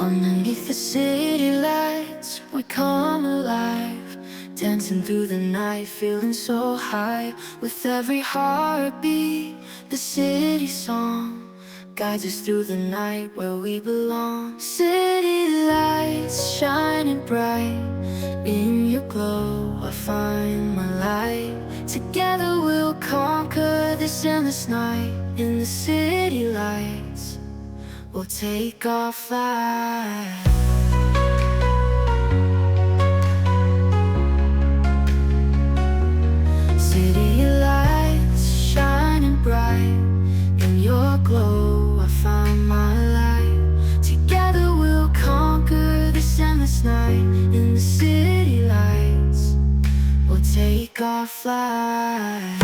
Underneath the city lights, we come alive, dancing through the night, feeling so high. With every heartbeat, the city song guides us through the night where we belong. City lights shining bright, in your glow I find my light. Together we'll conquer this endless night. In the city lights, we'll take our flight. City lights shining bright, in your glow I find my light. Together we'll conquer this endless night. In the city lights, we'll take our flight.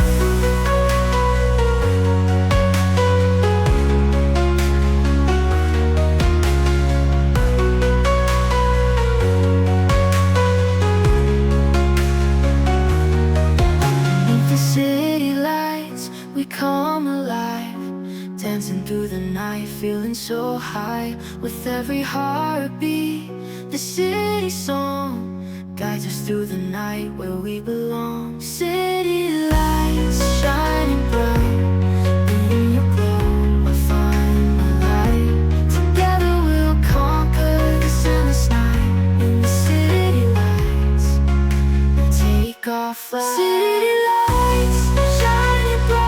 We come alive, dancing through the night, feeling so high. With every heartbeat, the city song guides us through the night where we belong. City lights shining bright, in your glow I find my light. Together we'll conquer this endless night. In the city lights, we'll take our flight. City lights shining bright,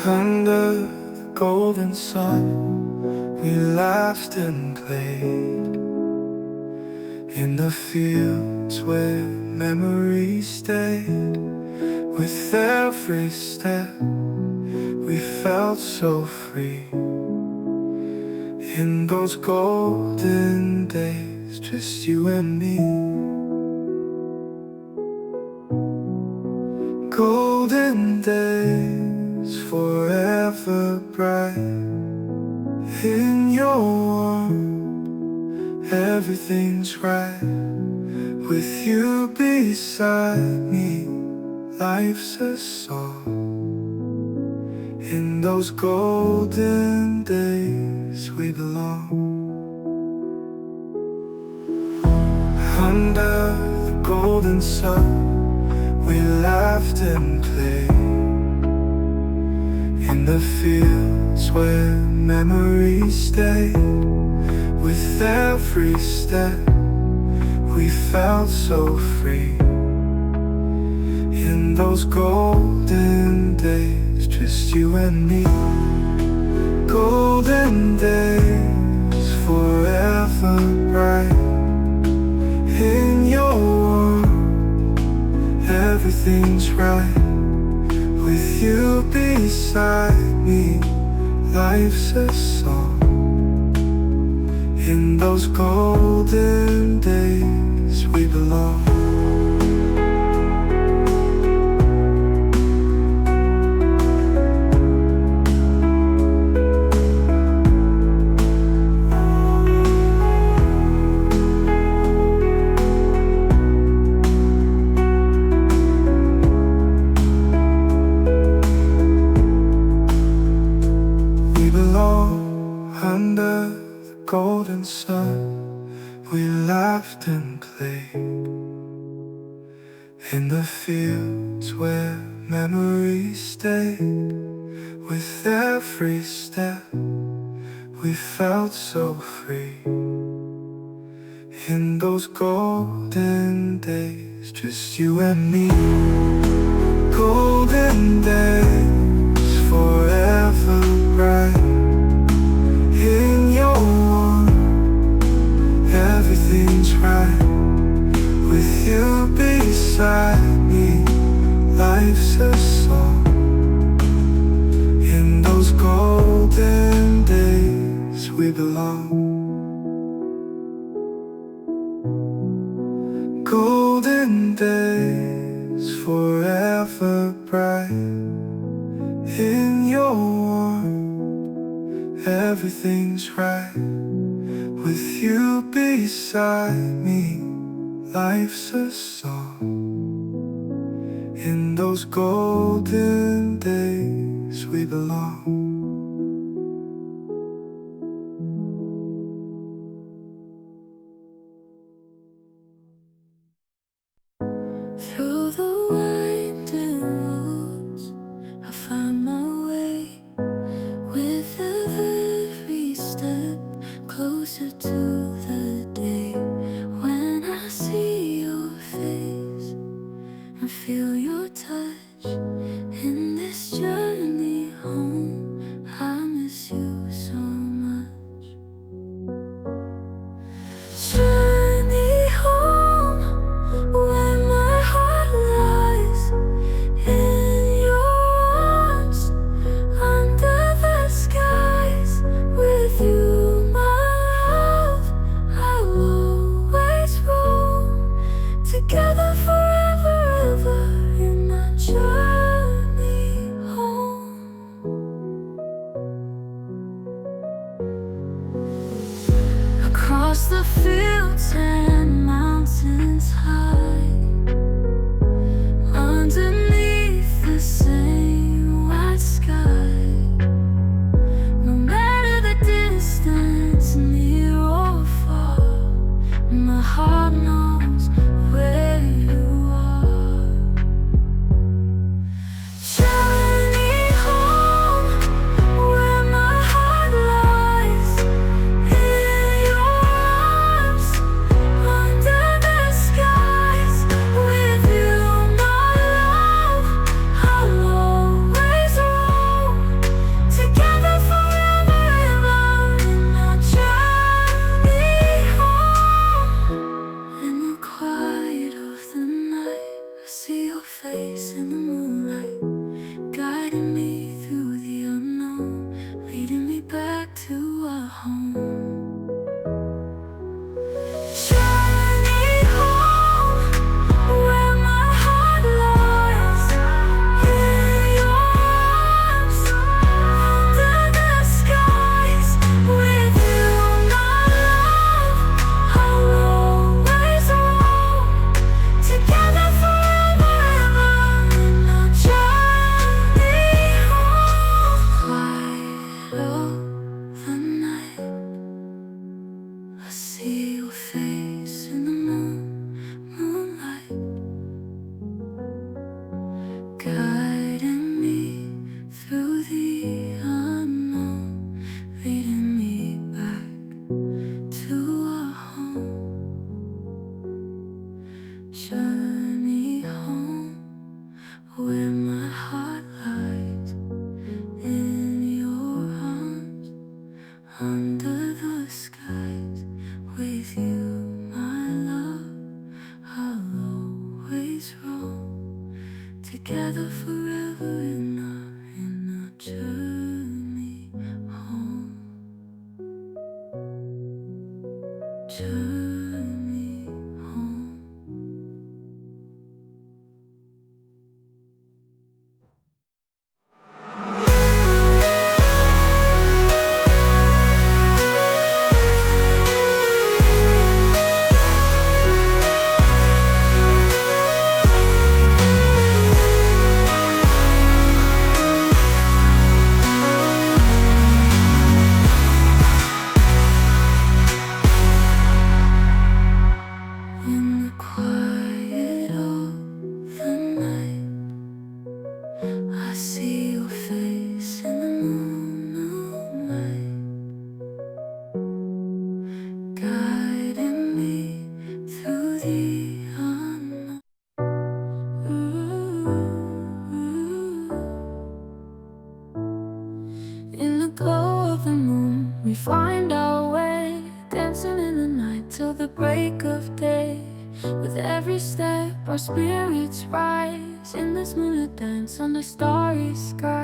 under the golden sun, we laughed and played in the fields where memories stayed. With every step, we felt so free. In those golden days, just you and me. Golden days, forever bright. In your warmth, everything's right. With you beside me, life's a song. In those golden days we belong. Under the golden sun, we laughed and played in the fields where memories stayed. With every step, we felt so free. In those golden days, just you and me. Golden days, forever bright. In your warmth, everything's right. With you beside me, life's a song. In those golden days we belong. Under the golden sun, we laughed and played in the fields where memories stayed. With every step, we felt so free. In those golden days, just you and me. Golden days, forever bright. In your warmth, your warmth, everything's right. With you beside me, life's a song. In those golden days we belong. Through the winding woods, I find my way. With every step, closer to the day when I see your face and feel your touch. In this journey home, I miss you so much. Journey home, where my heart lies, in your arms, under the skies. With you, my love, I'll always roam. Together forever, ever, in my journey home. Across the fields and mountains high, underneath the same white sky. No matter the distance, near or far, my heart knows where you are. Journey home, where my heart lies, in your arms, under the skies. With you, my love, I'll always roam. Together forever, ever, in our journey home. In the quiet of the night, I see your face in the moonlight, guiding me through the unknown, leading me back to our home. Journey home, where my heart lies, in your arms, under the skies. With you, my love, I'll always roam. Together forever, ever, in our journey home. Light of the night, I see your face in the moonlight, guiding me through the unknown, leading me back to our home. Journey home, where my heart lies, in your arms, under the skies. With you, my love, I'll always roam. Together forever, in our journey home. Journey home. In the quiet of the night, I see your face in the moonlight, guiding me through the unknown. In the glow of the moon, we find our way, dancing in the night till the break of day. With every step, our spirits rise in this moonlit dance under starry skies.